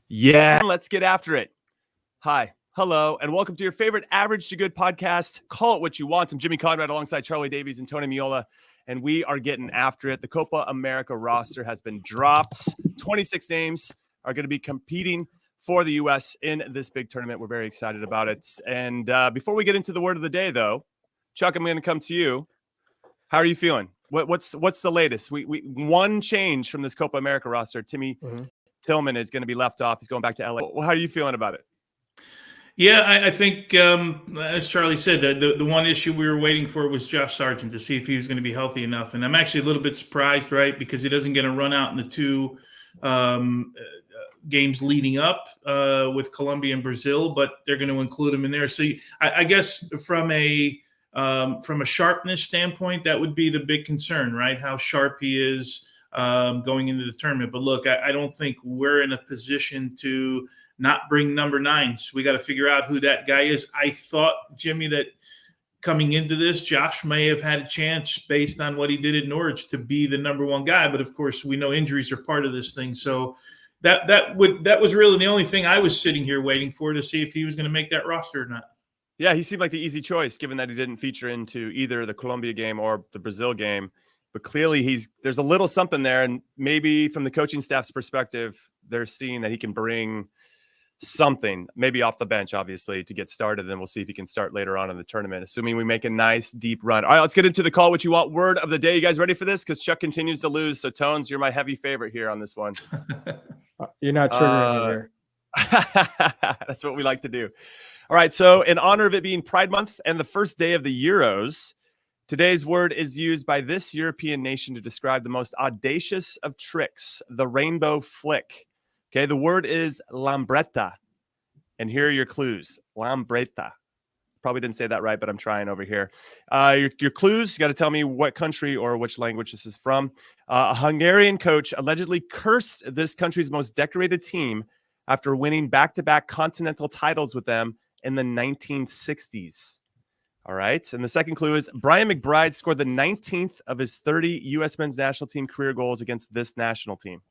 Yeah, let's get after it. Hi, hello, and welcome to your favorite Average to Good podcast. Call it what you want. I'm Jimmy Conrad alongside Charlie Davies and Tony Meola, and we are getting after it. The Copa America roster has been dropped. 26 names are going to be competing for the U.S. in this big tournament. We're very excited about it. And before we get into the word of the day, though, Chuck, I'm going to come to you. How are you feeling? What's the latest? We one change from this Copa America roster. Timmy Tillman is going to be left off. He's going back to LA. How are you feeling about it? Yeah, I think, as Charlie said, the one issue we were waiting for was Josh Sargent to see if he was going to be healthy enough. And I'm actually a little bit surprised, right, because he doesn't get a run out in the two games leading up with Colombia and Brazil, but they're going to include him in there. So I guess from a sharpness standpoint, that would be the big concern, right, how sharp he is going into the tournament. But look, I don't think we're in a position to not bring number nines. We got to figure out who that guy is. I thought, Jimmy, that coming into this, Josh may have had a chance based on what he did at Norwich to be the number one guy. But of course, we know injuries are part of this thing. So that was really the only thing I was sitting here waiting for, to see if he was going to make that roster or not. Yeah, he seemed like the easy choice, given that he didn't feature into either the Colombia game or the Brazil game. But clearly there's a little something there, and maybe from the coaching staff's perspective, they're seeing that he can bring something, maybe off the bench, obviously, to get started. Then we'll see if he can start later on in the tournament, assuming we make a nice deep run. All right, let's get into the call what you want word of the day. You guys ready for this? Because Chuck continues to lose. So Tones, you're my heavy favorite here on this one. You're not triggering me here. That's what we like to do. All right, so in honor of it being Pride Month and the first day of the Euros, today's word is used by this European nation to describe the most audacious of tricks, the rainbow flick. Okay, the word is lambretta. And here are your clues. Lambretta. Probably didn't say that right, but I'm trying over here. Your clues, you got to tell me what country or which language this is from. A Hungarian coach allegedly cursed this country's most decorated team after winning back-to-back continental titles with them in the 1960s. All right. And the second clue is Brian McBride scored the 19th of his 30 U.S. men's national team career goals against this national team.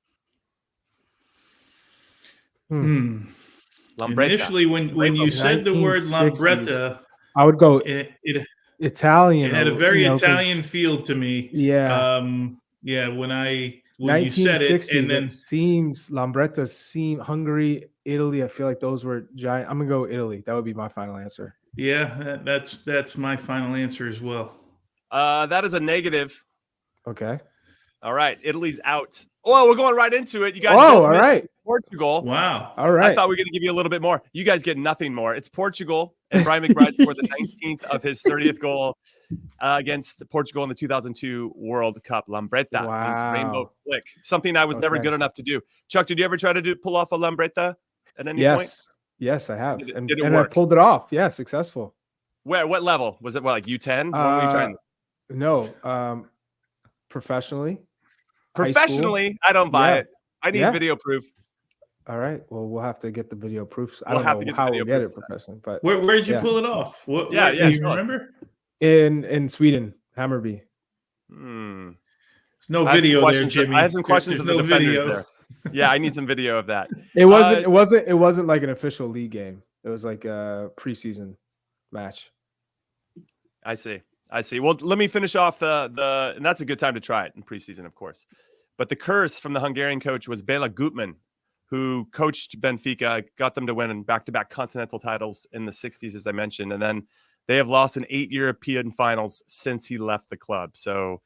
Lambretta. Initially, when you said the word Lambretta, I would go Italian. It had a very Italian feel to me. Yeah. When you said it, and then seems Lambretta seem Hungary, Italy. I feel like those were giant. I'm gonna go Italy. That would be my final answer. Yeah, that's my final answer as well. That is a negative. Okay. All right, Italy's out. Oh, we're going right into it. You guys. Oh, all right. Portugal. Wow. All right. I thought we were going to give you a little bit more. You guys get nothing more. It's Portugal, and Brian McBride scored the 19th of his 30th goal against Portugal in the 2002 World Cup. Lambretta means rainbow flick. Something I was never good enough to do. Chuck, did you ever try to pull off a Lambretta at any point? Yes, I have. Did it work? I pulled it off. Yeah, successful. Where? What level? Was it like U10? What were you trying? No, professionally. Professionally, I don't buy it. I need video proof. All right. Well, we'll have to get the video proofs. I don't know how we'll get it professionally, but where did you pull it off? What? Yeah. Do you remember? In Sweden, Hammarby. There's no video there, Jimmy. I have some questions of the defenders there. Yeah, I need some video of that. It wasn't like an official league game. It was like a preseason match. I see. Well, let me finish off and that's a good time to try it in preseason, of course. But the curse from the Hungarian coach was Bela Gutmann, who coached Benfica, got them to win back-to-back continental titles in the 60s, as I mentioned. And then they have lost in 8 European finals since he left the club. So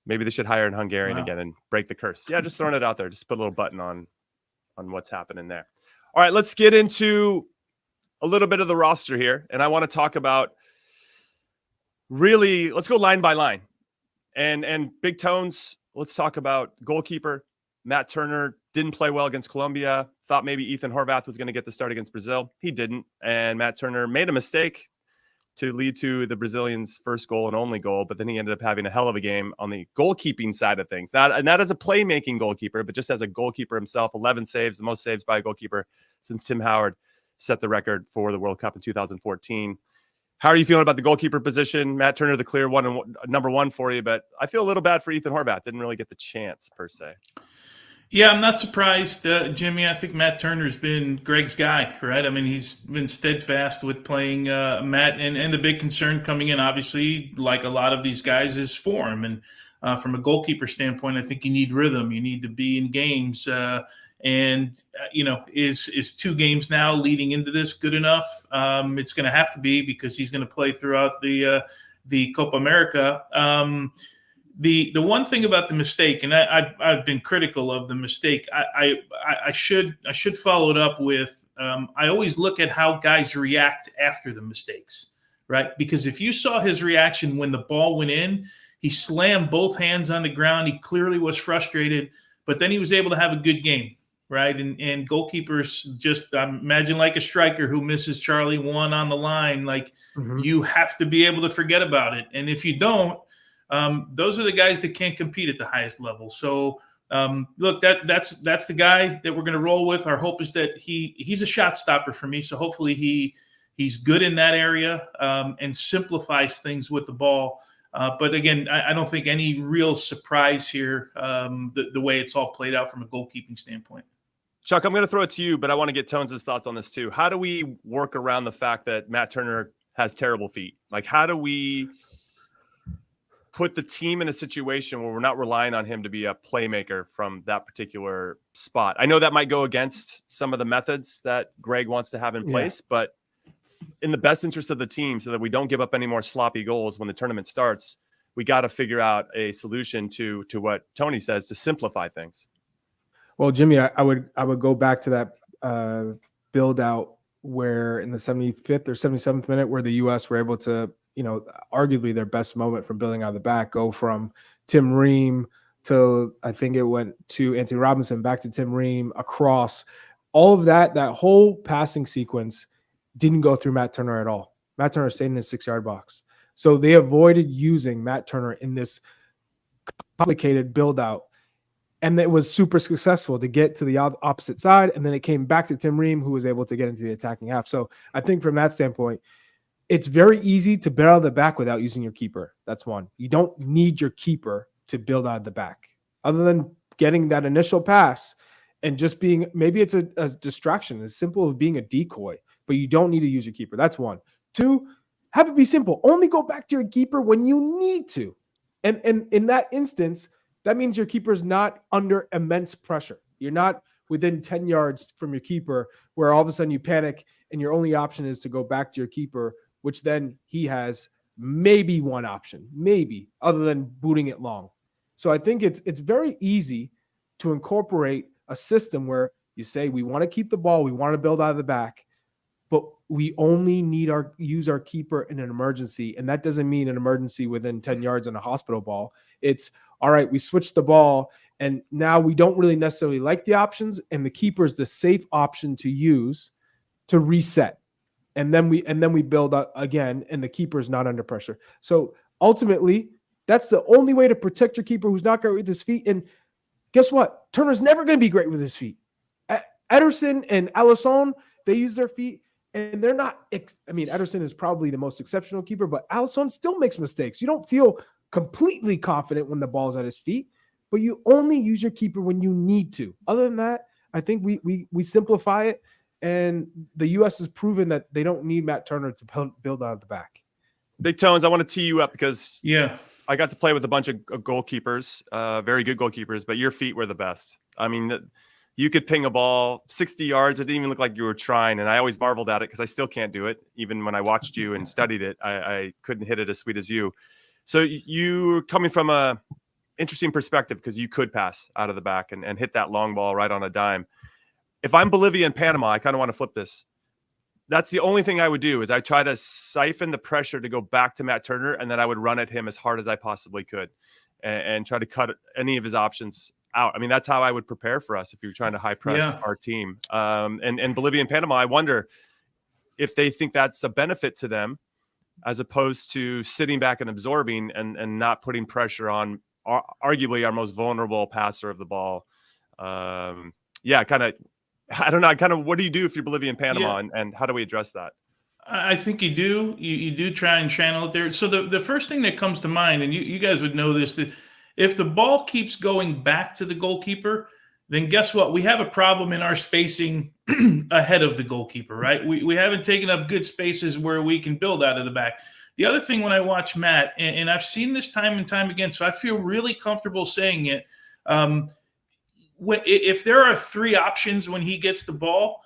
maybe they should hire an Hungarian again and break the curse. Yeah, just throwing it out there. Just put a little button on what's happening there. All right, let's get into a little bit of the roster here. And I want to talk about let's go line by line. And Big Tones, let's talk about goalkeeper. Matt Turner didn't play well against Colombia. Thought maybe Ethan Horvath was going to get the start against Brazil. He didn't. And Matt Turner made a mistake to lead to the Brazilians' first goal and only goal, but then he ended up having a hell of a game on the goalkeeping side of things. Not as a playmaking goalkeeper, but just as a goalkeeper himself. 11 saves, the most saves by a goalkeeper since Tim Howard set the record for the World Cup in 2014. How are you feeling about the goalkeeper position? Matt Turner, the clear number one for you, but I feel a little bad for Ethan Horvath. Didn't really get the chance per se. Yeah, I'm not surprised, Jimmy. I think Matt Turner's been Gregg's guy, right? I mean, he's been steadfast with playing Matt, and the big concern coming in, obviously, like a lot of these guys, is form. And from a goalkeeper standpoint, I think you need rhythm. You need to be in games. Is 2 games now leading into this good enough? It's going to have to be, because he's going to play throughout the Copa America. The one thing about the mistake, and I've been critical of the mistake, I should follow it up with, I always look at how guys react after the mistakes, right? Because if you saw his reaction when the ball went in, he slammed both hands on the ground. He clearly was frustrated, but then he was able to have a good game, right? And goalkeepers, just imagine like a striker who misses Charlie 1 on the line. Like, you have to be able to forget about it. And if you don't, those are the guys that can't compete at the highest level. So look, that's the guy that we're going to roll with. Our hope is that he's a shot stopper for me. So hopefully he's good in that area and simplifies things with the ball. But again, I don't think any real surprise here, the way it's all played out from a goalkeeping standpoint. Chuck, I'm going to throw it to you, but I want to get Tones' thoughts on this too. How do we work around the fact that Matt Turner has terrible feet? Like, how do we put the team in a situation where we're not relying on him to be a playmaker from that particular spot? I know that might go against some of the methods that Gregg wants to have in place, but in the best interest of the team, so that we don't give up any more sloppy goals when the tournament starts, we got to figure out a solution to what Tony says, to simplify things. Well, Jimmy, I would go back to that build out where in the 75th or 77th minute, where the U.S. were able to, arguably their best moment from building out of the back, go from Tim Ream to, I think it went to Anthony Robinson, back to Tim Ream, across. All of that whole passing sequence didn't go through Matt Turner at all. Matt Turner stayed in his 6-yard box. So they avoided using Matt Turner in this complicated build out. And it was super successful to get to the opposite side. And then it came back to Tim Ream, who was able to get into the attacking half. So I think from that standpoint, it's very easy to build out of the back without using your keeper. That's one. You don't need your keeper to build out of the back, other than getting that initial pass and just being, maybe it's a distraction, as simple as being a decoy, but you don't need to use your keeper. That's one. 2, have it be simple. Only go back to your keeper when you need to. And in that instance, that means your keeper is not under immense pressure. You're not within 10 yards from your keeper where all of a sudden you panic and your only option is to go back to your keeper, which then he has maybe one option, maybe, other than booting it long. So I think it's very easy to incorporate a system where you say, we want to keep the ball, we want to build out of the back, but we only need use our keeper in an emergency. And that doesn't mean an emergency within 10 yards and a hospital ball. It's, all right, we switched the ball, and now we don't really necessarily like the options, and the keeper is the safe option to use to reset. And then we build up again, and the keeper is not under pressure. So ultimately, that's the only way to protect your keeper, who's not great with his feet. And guess what? Turner's never going to be great with his feet. Ederson and Alisson, they use their feet, and they're not. Ederson is probably the most exceptional keeper, but Alisson still makes mistakes. You don't feel completely confident when the ball's at his feet, but you only use your keeper when you need to. Other than that, I think we simplify it. And the U.S. has proven that they don't need Matt Turner to build out of the back. Big Tones, I want to tee you up because I got to play with a bunch of goalkeepers, very good goalkeepers, but your feet were the best. I mean, you could ping a ball 60 yards. It didn't even look like you were trying. And I always marveled at it because I still can't do it. Even when I watched you and studied it, I couldn't hit it as sweet as you. So you coming from a interesting perspective, because you could pass out of the back and hit that long ball right on a dime. If I'm Bolivia and Panama, I kind of want to flip this. That's the only thing I would do, is I try to siphon the pressure to go back to Matt Turner, and then I would run at him as hard as I possibly could and try to cut any of his options out. I mean, that's how I would prepare for us if you're trying to high press our team. And Bolivia and Panama, I wonder if they think that's a benefit to them, as opposed to sitting back and absorbing and not putting pressure on arguably our most vulnerable passer of the ball. I don't know. Kind of, what do you do if you're Bolivia and Panama, and how do we address that? I think you do. You do try and channel it there. So the first thing that comes to mind, and you guys would know this, that if the ball keeps going back to the goalkeeper, then guess what? We have a problem in our spacing ahead of the goalkeeper, right? We haven't taken up good spaces where we can build out of the back. The other thing when I watch Matt, and I've seen this time and time again, so I feel really comfortable saying it. If there are 3 options when he gets the ball,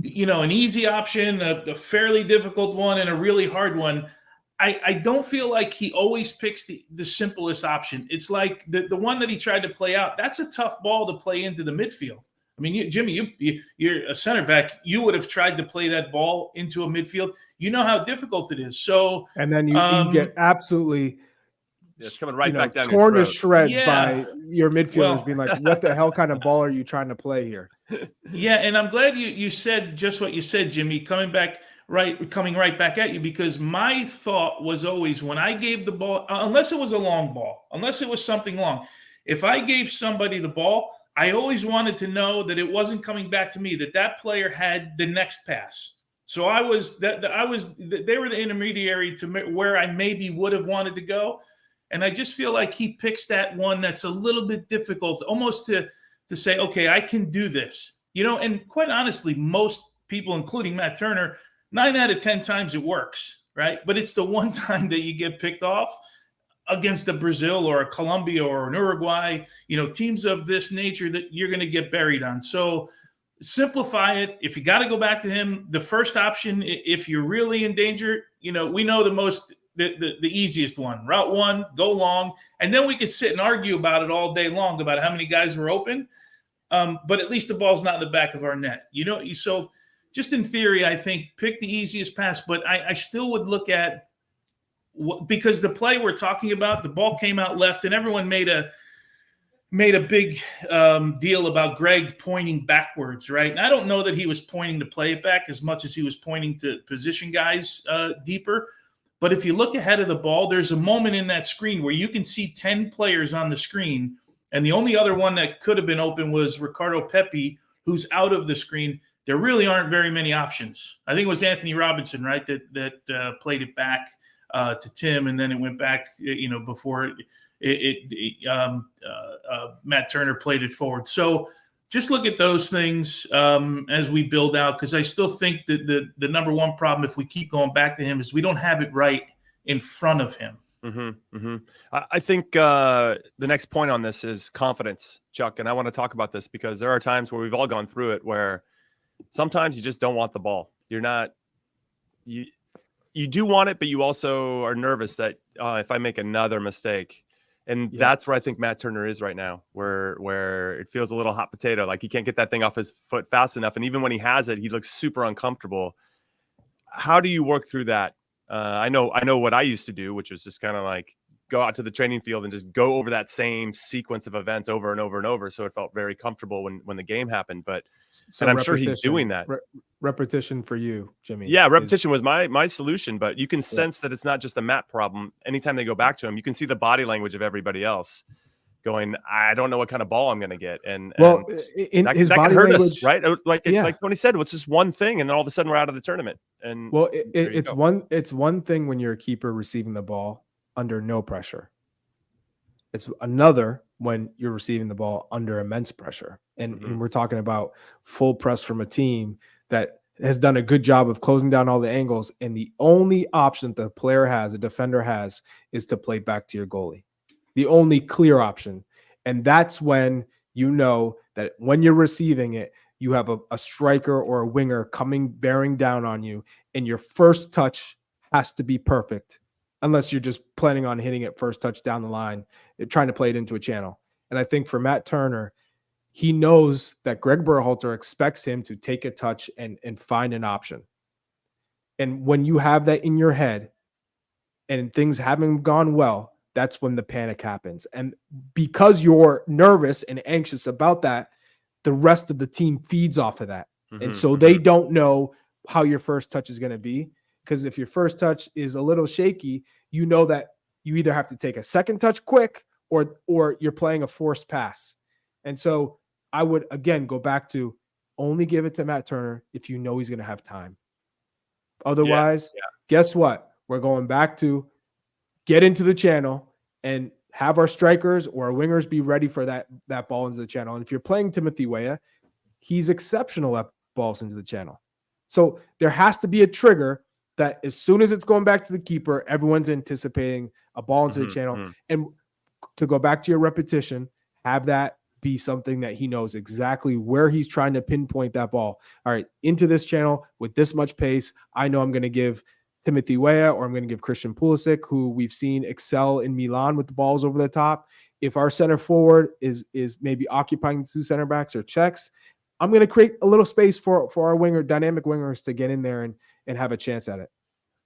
an easy option, a fairly difficult one, and a really hard one, I don't feel like he always picks the simplest option. It's like the one that he tried to play out. That's a tough ball to play into the midfield. I mean, Jimmy, you're a center back. You would have tried to play that ball into a midfield. You know how difficult it is. So, and then you get absolutely it's coming right back down torn your to throat. shreds by your midfielders being like, what the hell kind of ball are you trying to play here? Yeah, and I'm glad you said just what you said, Jimmy, coming right back at you, because my thought was always when I gave the ball, unless it was a long ball, unless it was something long, if I gave somebody the ball, I always wanted to know that it wasn't coming back to me, that player had the next pass. So they were the intermediary to where I maybe would have wanted to go. And I just feel like he picks that one that's a little bit difficult, almost to say, okay, I can do this. And quite honestly, most people, including Matt Turner, 9 out of 10 times it works, right? But it's the one time that you get picked off against a Brazil or a Colombia or an Uruguay, teams of this nature that you're going to get buried on. So simplify it. If you got to go back to him, the first option, if you're really in danger, we know the easiest one, route 1, go long. And then we could sit and argue about it all day long about how many guys were open. But at least the ball's not in the back of our net, so just in theory, I think pick the easiest pass, but I still would look at because the play we're talking about, the ball came out left and everyone made a big deal about Gregg pointing backwards, right? And I don't know that he was pointing to play it back as much as he was pointing to position guys deeper. But if you look ahead of the ball, there's a moment in that screen where you can see 10 players on the screen. And the only other one that could have been open was Ricardo Pepi, who's out of the screen. There really aren't very many options. I think it was Anthony Robinson, right, that played it back to Tim, and then it went back, before Matt Turner played it forward. So just look at those things as we build out, because I still think that the number one problem, if we keep going back to him, is we don't have it right in front of him. Mm-hmm, mm-hmm. I think the next point on this is confidence, Chuck, and I want to talk about this because there are times where we've all gone through it where sometimes you just don't want the ball. You do want it, but you also are nervous that if I make another mistake. And that's where I think Matt Turner is right now, where it feels a little hot potato, like he can't get that thing off his foot fast enough. And even when he has it, he looks super uncomfortable. How do you work through that? I know what I used to do, which was just kind of like go out to the training field and just go over that same sequence of events over and over and over. So it felt very comfortable when the game happened. And I'm sure he's doing that. Repetition for you, Jimmy. Yeah, repetition was my solution, but you can sense that it's not just a Matt problem. Anytime they go back to him, you can see the body language of everybody else going, I don't know what kind of ball I'm going to get. And in that, his that body can hurt language, us, right? Like Tony said, it's just one thing, and then all of a sudden we're out of the tournament. And it's one thing when you're a keeper receiving the ball under no pressure. It's another when you're receiving the ball under immense pressure. And we're talking about full press from a team that has done a good job of closing down all the angles. And the only option the player has, a defender has, is to play back to your goalie. The only clear option. And that's when you know that when you're receiving it, you have a striker or a winger bearing down on you, and your first touch has to be perfect, unless you're just planning on hitting it first touch down the line, trying to play it into a channel. And I think for Matt Turner, he knows that Gregg Berhalter expects him to take a touch and find an option. And when you have that in your head and things haven't gone well, that's when the panic happens. And because you're nervous and anxious about that, the rest of the team feeds off of that. And so they don't know how your first touch is going to be. Because if your first touch is a little shaky, you know that you either have to take a second touch quick or you're playing a forced pass. And so I would, again, go back to only give it to Matt Turner if you know he's going to have time. Otherwise, guess what? We're going back to get into the channel and have our strikers or our wingers be ready for that ball into the channel. And if you're playing Timothy Weah, he's exceptional at balls into the channel. So there has to be a trigger that as soon as it's going back to the keeper, everyone's anticipating a ball into the channel. And to go back to your repetition, have that be something that he knows exactly where he's trying to pinpoint that ball. All right, into this channel with this much pace, I know I'm going to give Timothy Weah or I'm going to give Christian Pulisic, who we've seen excel in Milan with the balls over the top. If our center forward is maybe occupying the two center backs or checks, I'm going to create a little space for our dynamic wingers to get in there and have a chance at it.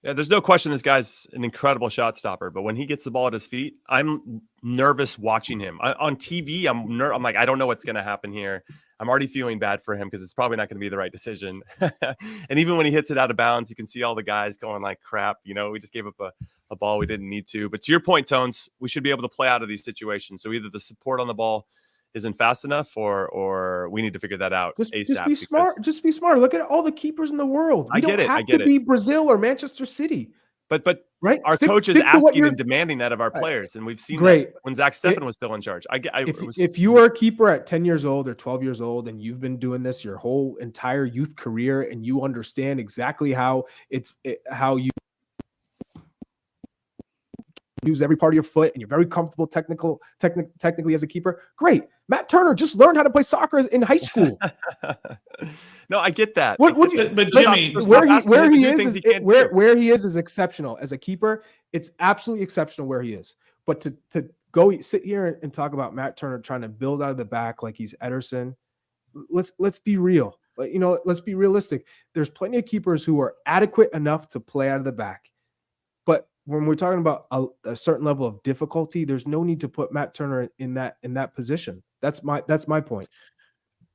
Yeah, there's no question this guy's an incredible shot stopper, but when he gets the ball at his feet, I'm nervous watching him. On TV, I'm like, I don't know what's going to happen here. I'm already feeling bad for him because it's probably not going to be the right decision. And even when he hits it out of bounds, you can see all the guys going like, crap, we just gave up a ball we didn't need to. But to your point, Tones, we should be able to play out of these situations. So either the support on the ball isn't fast enough or we need to figure that out ASAP. Just be smart. Just be smart. Look at all the keepers in the world. We don't have to be Brazil or Manchester City. But right? Our coach is asking and demanding that of our players, and we've seen that when Zach Steffen was still in charge. If you are a keeper at 10 years old or 12 years old and you've been doing this your whole entire youth career and you understand exactly how you use every part of your foot and you're very comfortable technically as a keeper, great. Matt Turner just learned how to play soccer in high school. No, I get that. But Jimmy, where he is exceptional as a keeper. It's absolutely exceptional where he is. But to go sit here and talk about Matt Turner trying to build out of the back like he's Ederson, let's be real. Let's be realistic. There's plenty of keepers who are adequate enough to play out of the back. But when we're talking about a certain level of difficulty, there's no need to put Matt Turner in that position. That's my point.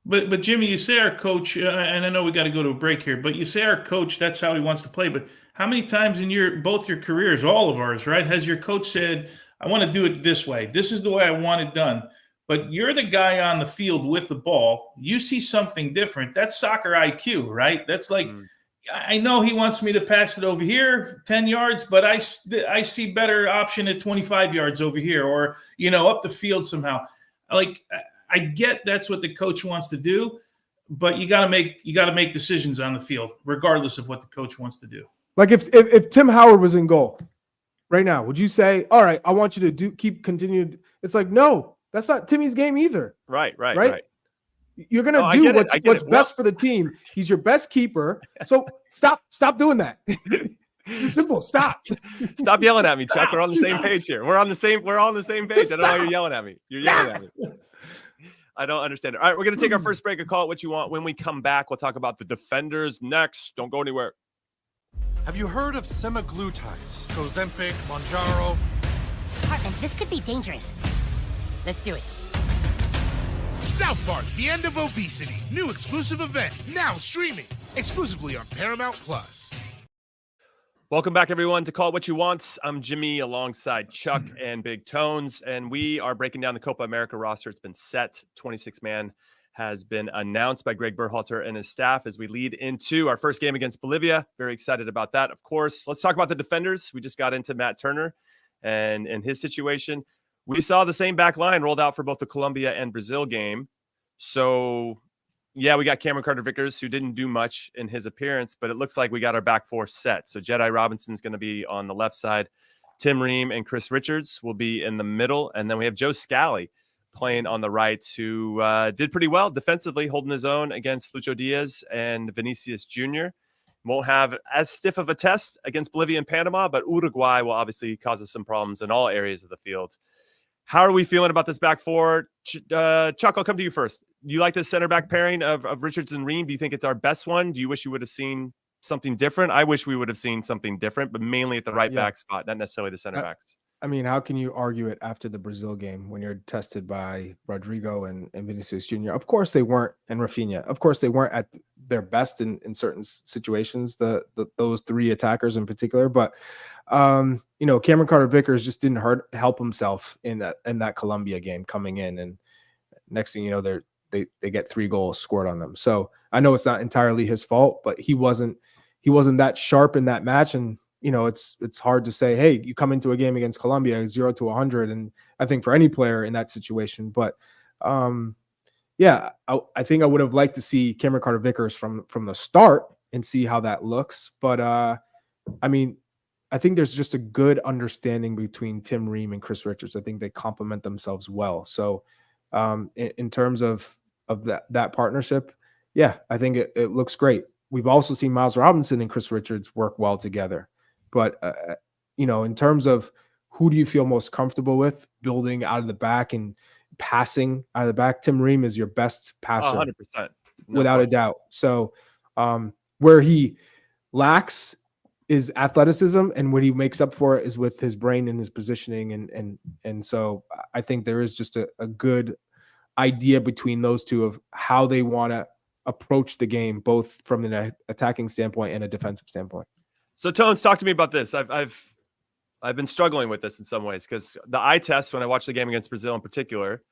But Jimmy, you say our coach, and I know we got to go to a break here, but you say our coach, that's how he wants to play. But how many times in both your careers, all of ours, right, has your coach said, I want to do it this way. This is the way I want it done. But you're the guy on the field with the ball. You see something different. That's soccer IQ, right? That's like, I know he wants me to pass it over here 10 yards, but I see better option at 25 yards over here or, up the field somehow. Like, I get that's what the coach wants to do, but you got to make decisions on the field, regardless of what the coach wants to do. Like if Tim Howard was in goal right now, would you say, all right, I want you to continued? It's like, no, that's not Timmy's game either. Right. You're going to do what's best for the team. He's your best keeper. So stop doing that. It's simple. Stop yelling at me, Chuck. We're on the same page here. We're on the same page. I don't know why you're yelling at me. You're yelling at me. I don't understand it. All right, we're going to take our first break and call it what you want. When we come back, we'll talk about the defenders next. Don't go anywhere. Have you heard of semaglutides? Ozempic, Mounjaro? Hartman, this could be dangerous. Let's do it. South Park, The End of Obesity. New exclusive event. Now streaming. Exclusively on Paramount Plus. Welcome back, everyone, to Call It What You Want. I'm Jimmy alongside Chuck and Big Tones, and we are breaking down the Copa America roster. It's been set. 26-man has been announced by Gregg Berhalter and his staff as we lead into our first game against Bolivia. Very excited about that, of course. Let's talk about the defenders. We just got into Matt Turner and his situation. We saw the same back line rolled out for both the Colombia and Brazil game. So, yeah, we got Cameron Carter-Vickers, who didn't do much in his appearance, but it looks like we got our back four set. So Jedi Robinson's going to be on the left side. Tim Ream and Chris Richards will be in the middle. And then we have Joe Scally playing on the right, who did pretty well defensively, holding his own against Lucho Diaz and Vinicius Jr. Won't have as stiff of a test against Bolivia and Panama, but Uruguay will obviously cause us some problems in all areas of the field. How are we feeling about this back four? Chuck, I'll come to you first. You like the center back pairing of Richards and Ream? Do you think it's our best one? Do you wish you would have seen something different? I wish we would have seen something different, but mainly at the right back spot, not necessarily the center backs. I mean, how can you argue it after the Brazil game when you're tested by Rodrigo and Vinicius Jr.? Of course they weren't, and Rafinha. Of course they weren't at their best in certain situations, those three attackers in particular. But, Cameron Carter-Vickers just didn't help himself in that Colombia game coming in. And next thing you know, they get 3 goals scored on them. So I know it's not entirely his fault, but he wasn't that sharp in that match. And it's hard to say, hey, you come into a game against Colombia 0 to 100, and I think for any player in that situation. But yeah, I think I would have liked to see Cameron Carter-Vickers from the start and see how that looks. But I mean, I think there's just a good understanding between Tim Ream and Chris Richards. I think they complement themselves well. So in terms of that partnership, yeah, I think it looks great. We've also seen Miles Robinson and Chris Richards work well together. But, in terms of who do you feel most comfortable with building out of the back and passing out of the back, Tim Ream is your best passer, 100%, without a doubt. So where he lacks is athleticism, and what he makes up for it is with his brain and his positioning. And so I think there is just a good idea between those two of how they want to approach the game, both from an attacking standpoint and a defensive standpoint. So Tones, talk to me about this. I've been struggling with this in some ways, because the eye test when I watched the game against Brazil in particular,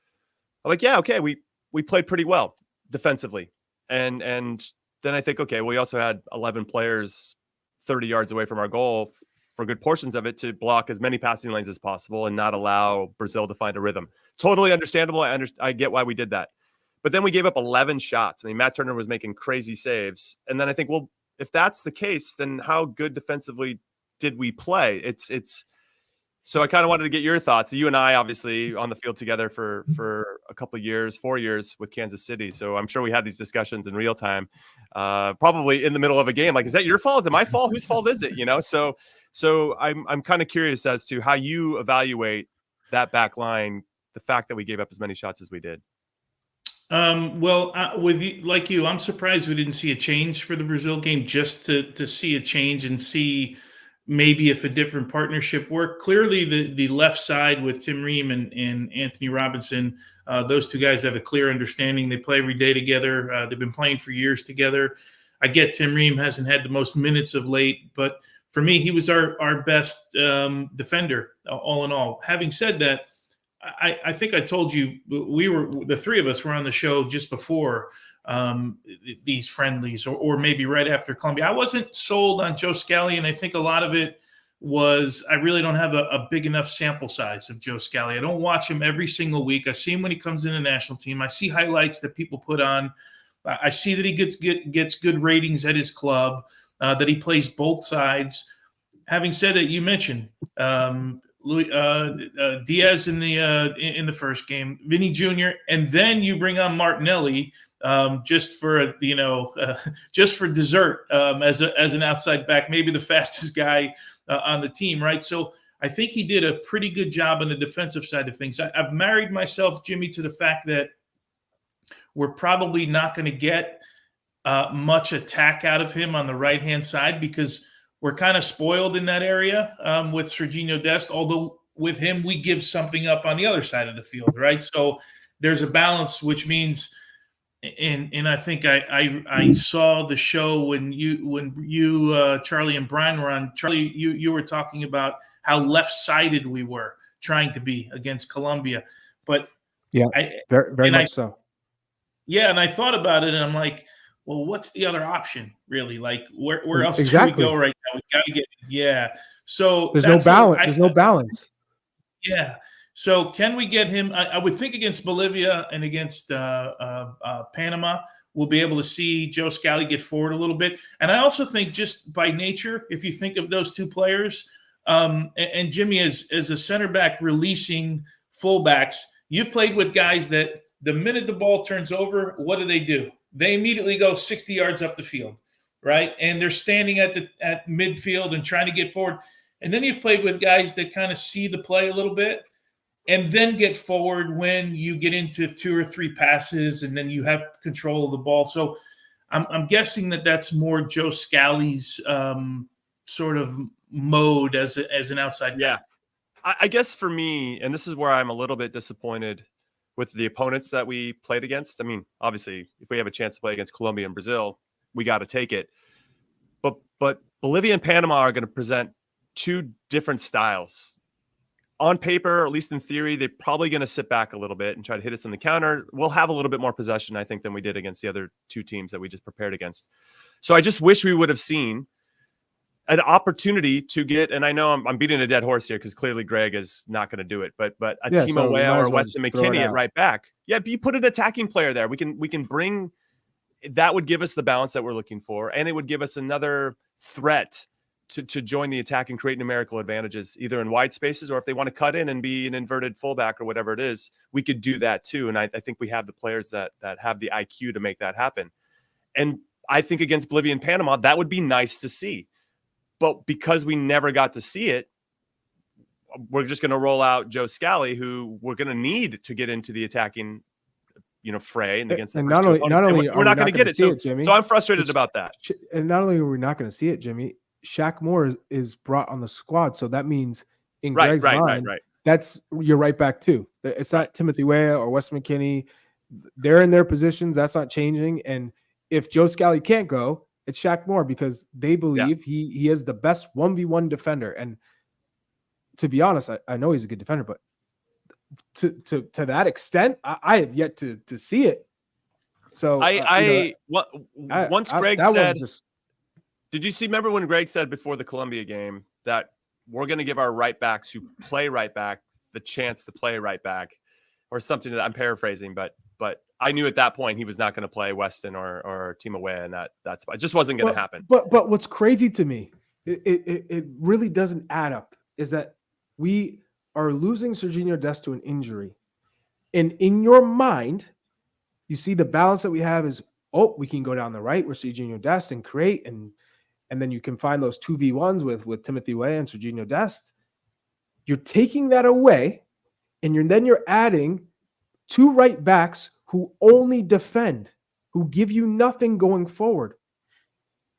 I'm like, yeah, okay, we played pretty well defensively, and then I think, okay, we also had 11 players 30 yards away from our goal for good portions of it to block as many passing lanes as possible and not allow Brazil to find a rhythm. Totally understandable. I get why we did that, but then we gave up 11 shots. I mean, Matt Turner was making crazy saves, and then I think, well, if that's the case, then how good defensively did we play? It's so I kind of wanted to get your thoughts. You and I obviously on the field together for a couple of years, 4 years with Kansas City. So I'm sure we had these discussions in real time, probably in the middle of a game. Like, is that your fault? Is it my fault? Whose fault is it? So I'm kind of curious as to how you evaluate that back line, the fact that we gave up as many shots as we did. With you, like you, I'm surprised we didn't see a change for the Brazil game, just to see a change and see maybe if a different partnership worked. Clearly, the left side with Tim Ream and Anthony Robinson, those two guys have a clear understanding. They play every day together. They've been playing for years together. I get Tim Ream hasn't had the most minutes of late, but for me, he was our best defender, all in all. Having said that, I think I told you the three of us were on the show just before these friendlies, or maybe right after Colombia. I wasn't sold on Joe Scally, and I think a lot of it was I really don't have a big enough sample size of Joe Scally. I don't watch him every single week. I see him when he comes in the national team. I see highlights that people put on. I see that he gets good ratings at his club, that he plays both sides. Having said that, you mentioned Diaz in the first game, Vinny Jr., and then you bring on Martinelli just for dessert as an outside back, maybe the fastest guy on the team, right? So I think he did a pretty good job on the defensive side of things. I've married myself, Jimmy, to the fact that we're probably not going to get much attack out of him on the right-hand side, because we're kind of spoiled in that area with Serginho Dest, although with him, we give something up on the other side of the field, right? So there's a balance, which means, and I think I saw the show when you Charlie and Brian were on. Charlie, you were talking about how left-sided we were trying to be against Colombia. But yeah, very much so. Yeah, and I thought about it, and I'm like, well, what's the other option, really? Like, where else exactly. do we go right now? We got to get So there's no balance. There's no balance. Yeah. So can we get him? I would think against Bolivia and against Panama, we'll be able to see Joe Scally get forward a little bit. And I also think, just by nature, if you think of those two players, and Jimmy as a center back releasing fullbacks, you've played with guys that the minute the ball turns over, what do? They immediately go 60 yards up the field, right? And they're standing at midfield and trying to get forward. And then you've played with guys that kind of see the play a little bit and then get forward when you get into 2 or 3 passes, and then you have control of the ball. So I'm guessing that's more Joe Scally's sort of mode as an outside guy. I guess for me, and this is where I'm a little bit disappointed with the opponents that we played against. I mean, obviously, if we have a chance to play against Colombia and Brazil, we got to take it. But Bolivia and Panama are going to present 2 different styles. On paper, or at least in theory, they're probably going to sit back a little bit and try to hit us in the counter. We'll have a little bit more possession, I think, than we did against the other 2 teams that we just prepared against. So I just wish we would have seen an opportunity to get, and I know I'm beating a dead horse here because clearly Gregg is not going to do it, but a Timo Weah or Weston McKennie at right back. Yeah, you put an attacking player there. We can bring, that would give us the balance that we're looking for, and it would give us another threat to join the attack and create numerical advantages, either in wide spaces or if they want to cut in and be an inverted fullback or whatever it is, we could do that too. And I think we have the players that have the IQ to make that happen. And I think against Bolivia and Panama, that would be nice to see. But because we never got to see it, we're just going to roll out Joe Scally, who we're going to need to get into the attacking, fray. And against and not only we're not going to get it. So I'm frustrated about that. And not only are we not going to see it, Jimmy, Shaq Moore is brought on the squad, so that means in Gregg's line, that's your right back too. It's not Timothy Weah or Weston McKennie. They're in their positions. That's not changing. And if Joe Scally can't go, it's Shaq Moore because they believe he is the best 1v1 defender. And to be honest, I know he's a good defender, but to that extent, I have yet to see it. So once Gregg said. Did you remember when Gregg said before the Colombia game that we're going to give our right backs who play right back the chance to play right back, or something that I'm paraphrasing, but I knew at that point he was not going to play Weston or Timo Weah, and that's it just wasn't going to happen. But what's crazy to me, it really doesn't add up, is that we are losing Serginho Dest to an injury, and in your mind, you see the balance that we have is, we can go down the right where Serginho Dest and create, and then you can find those 2v1s with Timothy Weah and Serginho Dest. You're taking that away, and you're adding two right backs who only defend, who give you nothing going forward.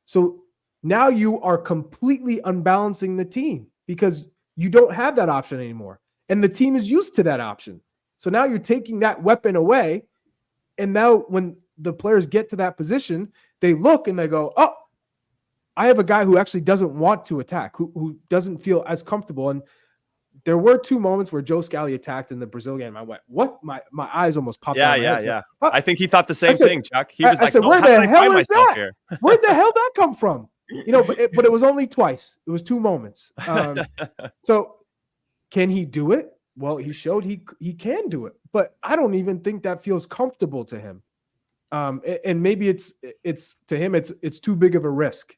So now you are completely unbalancing the team because you don't have that option anymore. And the team is used to that option. So now you're taking that weapon away. And now when the players get to that position, they look and they go, I have a guy who actually doesn't want to attack, who doesn't feel as comfortable. And there were two moments where Joe Scally attacked in the Brazil game. I went, what? My eyes almost popped out. Yeah. I think he thought the same thing, Chuck. He was like, where the hell is that? Where'd the hell that come from? But it was only twice. It was two moments. So can he do it? Well, he showed he can do it, but I don't even think that feels comfortable to him. And maybe it's to him, it's too big of a risk.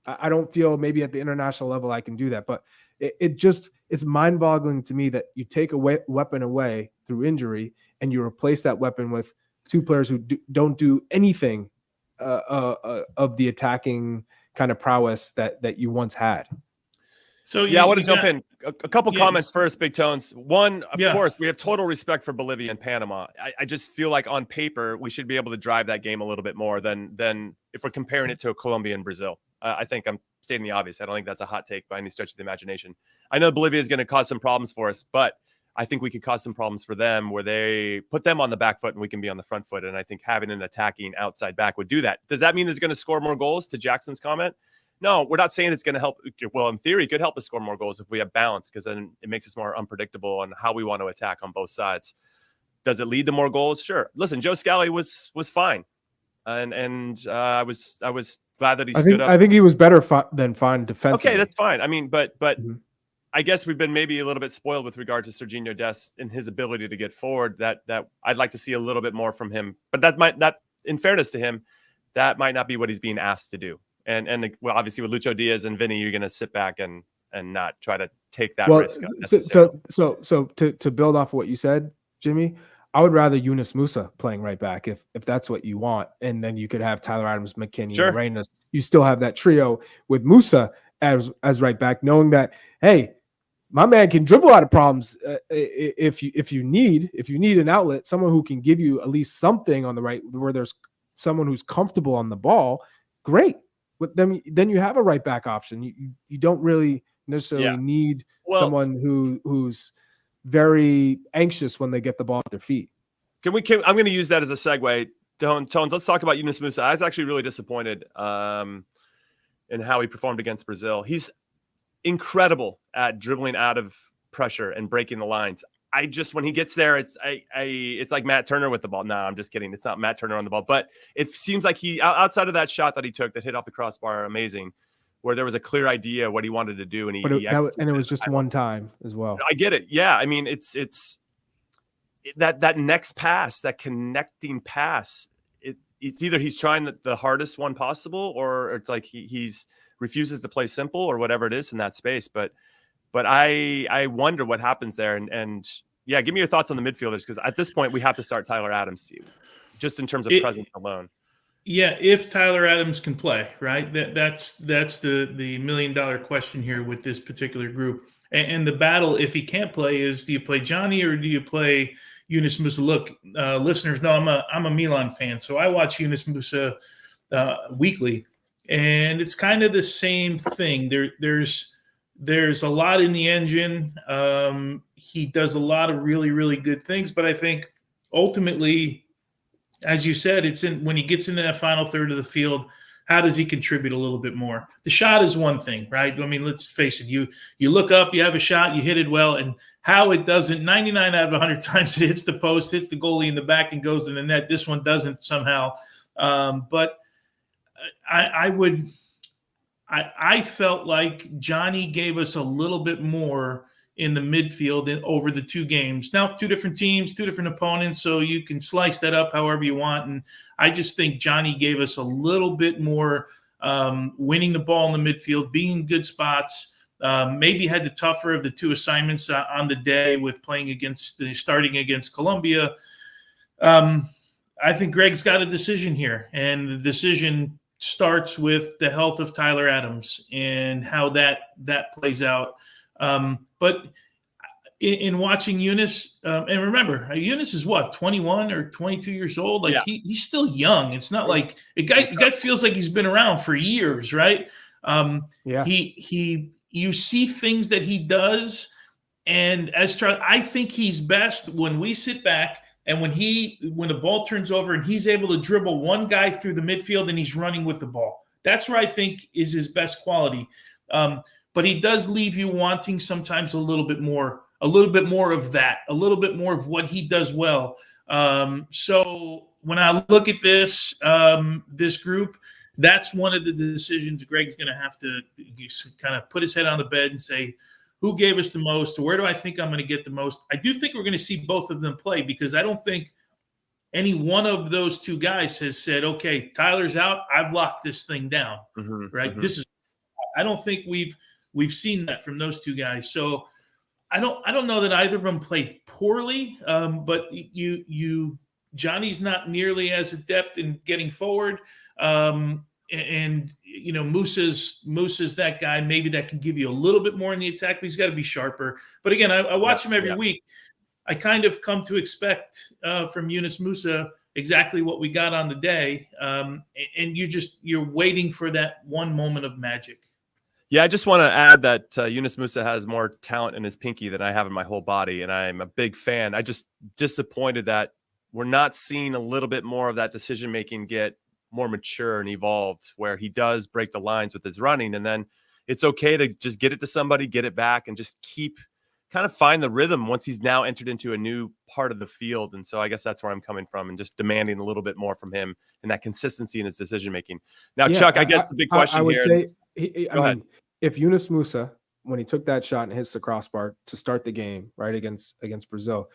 I don't feel maybe at the international level I can do that, but it's mind-boggling to me that you take a weapon away through injury and you replace that weapon with two players who don't do anything of the attacking kind of prowess that you once had. So I want to jump in. A couple comments first, Big Tones. One, of course, we have total respect for Bolivia and Panama. I just feel like on paper we should be able to drive that game a little bit more than if we're comparing it to Colombia and Brazil. I think I'm stating the obvious. I don't think that's a hot take by any stretch of the imagination. I know Bolivia is going to cause some problems for us, but I think we could cause some problems for them where they put them on the back foot and we can be on the front foot. And I think having an attacking outside back would do that. Does that mean it's going to score more goals, to Jackson's comment? No, we're not saying it's going to help. Well, in theory, it could help us score more goals if we have balance, because then it makes us more unpredictable on how we want to attack on both sides. Does it lead to more goals? Sure. Listen, Joe Scally was fine, and I was glad that he stood up. I think he was better than fine defensively. Okay, that's fine. I mean, but I guess we've been maybe a little bit spoiled with regard to Serginho Dest and his ability to get forward. That I'd like to see a little bit more from him. But that might not, in fairness to him, that might not be what he's being asked to do. And well, obviously with Lucho Diaz and Vinny, you're going to sit back and not try to take that risk. So to build off of what you said, Jimmy, I would rather Yunus Musah playing right back if that's what you want, and then you could have Tyler Adams, McKennie, and Reynas. You still have that trio with Musah as right back, knowing that, hey, my man can dribble out of problems. If you need an outlet, someone who can give you at least something on the right, where there's someone who's comfortable on the ball, great. But then you have a right back option. You don't really necessarily need someone who's very anxious when they get the ball at their feet. I'm going to use that as a segue. Tones, let's talk about Yunus Musah. I was actually really disappointed in how he performed against Brazil. He's incredible at dribbling out of pressure and breaking the lines. When he gets there, it's like Matt Turner with the ball. No, I'm just kidding. It's not Matt Turner on the ball, but it seems like he, outside of that shot that he took that hit off the crossbar, amazing. where there was a clear idea what he wanted to do, and But it was just one time as well. I get it. Yeah, I mean, it's that next pass, that connecting pass. It's either he's trying the hardest one possible, or it's like he's refuses to play simple, or whatever it is in that space. But I wonder what happens there. And yeah, give me your thoughts on the midfielders, because at this point we have to start Tyler Adams, just in terms of presence alone. Yeah, if Tyler Adams can play, right? That's the $1 million question here with this particular group. And the battle, if he can't play, is do you play Johnny or do you play Yunus Musah? Look, listeners know I'm a Milan fan, so I watch Yunus Musah weekly, and it's kind of the same thing. There's a lot in the engine. He does a lot of really, really good things, but I think ultimately, as you said, it's when he gets into that final third of the field, how does he contribute a little bit more? The shot is one thing, right? I mean, let's face it. You look up, you have a shot, you hit it well, and how it doesn't, 99 out of 100 times it hits the post, hits the goalie in the back, and goes in the net. This one doesn't somehow. But I felt like Johnny gave us a little bit more in the midfield over the two games. Now, two different teams, two different opponents, so you can slice that up however you want. And I just think Johnny gave us a little bit more winning the ball in the midfield, being in good spots, maybe had the tougher of the two assignments on the day with starting against Colombia. I think Gregg's got a decision here, and the decision starts with the health of Tyler Adams and how that plays out. But in watching Yunus, and remember, Yunus is what, 21 or 22 years old? Like he's still young. It's not like a guy feels like he's been around for years, right? You see things that he does, and I think he's best when we sit back and when the ball turns over and he's able to dribble one guy through the midfield and he's running with the ball. That's where I think is his best quality. But he does leave you wanting sometimes a little bit more of that, a little bit more of what he does well. So when I look at this group, that's one of the decisions Gregg's going to have to kind of put his head on the bed and say, who gave us the most? Where do I think I'm going to get the most? I do think we're going to see both of them play, because I don't think any one of those two guys has said, okay, Tyler's out, I've locked this thing down, right? I don't think we've seen that from those two guys. So I don't know that either of them played poorly, but Johnny's not nearly as adept in getting forward. And Musah's that guy maybe that can give you a little bit more in the attack, but he's got to be sharper. But again, I watch him every week. I kind of come to expect from Yunus Musah exactly what we got on the day, and you're waiting for that one moment of magic. Yeah, I just want to add that Yunus Musah has more talent in his pinky than I have in my whole body, and I'm a big fan. I just disappointed that we're not seeing a little bit more of that decision making get more mature and evolved, where he does break the lines with his running, and then it's okay to just get it to somebody, get it back, and just kind of find the rhythm once he's now entered into a new part of the field. And so I guess that's where I'm coming from, and just demanding a little bit more from him and that consistency in his decision making. Now, Chuck, I guess the big question I would here say, I mean, if Yunus Musah, when he took that shot and hits the crossbar to start the game, right, against Brazil,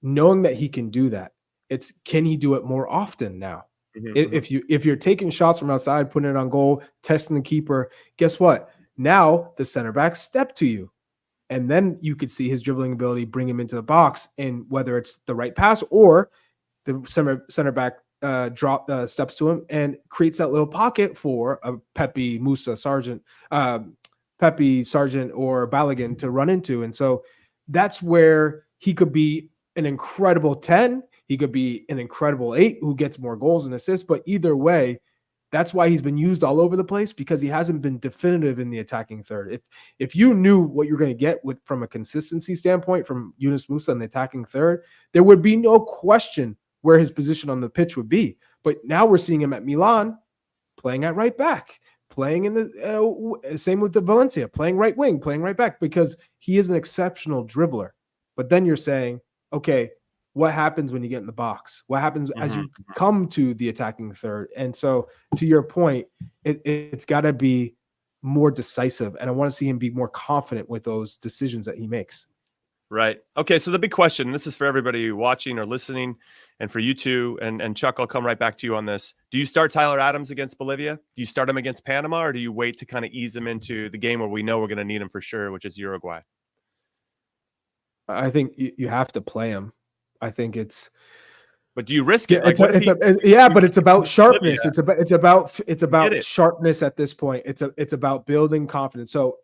knowing that he can do that, it's can he do it more often now? If you're taking shots from outside, putting it on goal, testing the keeper, guess what? Now the center back step to you, and then you could see his dribbling ability bring him into the box, and whether it's the right pass or the center back steps to him and creates that little pocket for a Pepe, Musah, Sargent, or Balogun to run into. And so that's where he could be an incredible 10. He could be an incredible 8 who gets more goals and assists. But either way, that's why he's been used all over the place, because he hasn't been definitive in the attacking third. If you knew what you're going to get from a consistency standpoint from Yunus Musah in the attacking third, there would be no question where his position on the pitch would be. But now we're seeing him at Milan playing at right back, playing in the same with the Valencia, playing right wing, playing right back, because he is an exceptional dribbler. But then you're saying, okay, what happens when you get in the box? What happens as you come to the attacking third? And so to your point, it's got to be more decisive, and I want to see him be more confident with those decisions that he makes. Right. Okay. So the big question, this is for everybody watching or listening, and for you too, and Chuck, I'll come right back to you on this. Do you start Tyler Adams against Bolivia? Do you start him against Panama, or do you wait to kind of ease him into the game where we know we're going to need him for sure, which is Uruguay? I think you have to play him. I think it's. But do you risk it? But it's about sharpness. It's about sharpness at this point. It's about building confidence. So,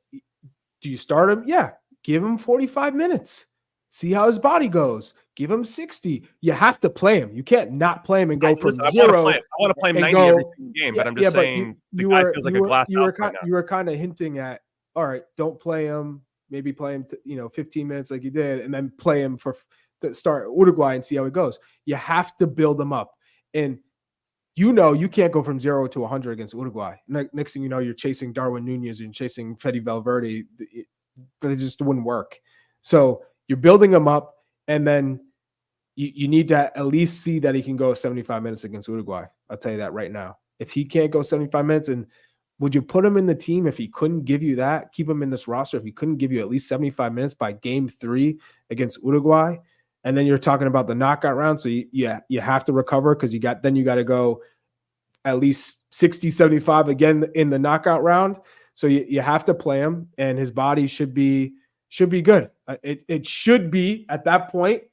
do you start him? Yeah, give him 45 minutes. See how his body goes. Give him 60. You have to play him. You can't not play him and go from zero. I want to play him 90 every single game, but I'm just saying the guy feels like a glass house right now. You were kind of hinting at, all right, don't play him. Maybe play him, 15 minutes like you did, and then play him for the start Uruguay and see how it goes. You have to build them up, and you can't go from 0 to 100 against Uruguay. Next thing you know, you're chasing Darwin Nunez and chasing Fede Valverde. It just wouldn't work. So you're building them up, and then you need to at least see that he can go 75 minutes against Uruguay. I'll tell you that right now. If he can't go 75 minutes, and would you put him in the team if he couldn't give you that? Keep him in this roster if he couldn't give you at least 75 minutes by game 3 against Uruguay? And then you're talking about the knockout round. So you have to recover, because you got to go at least 60, 75 again in the knockout round. So you have to play him, and his body should be good. It should be at that point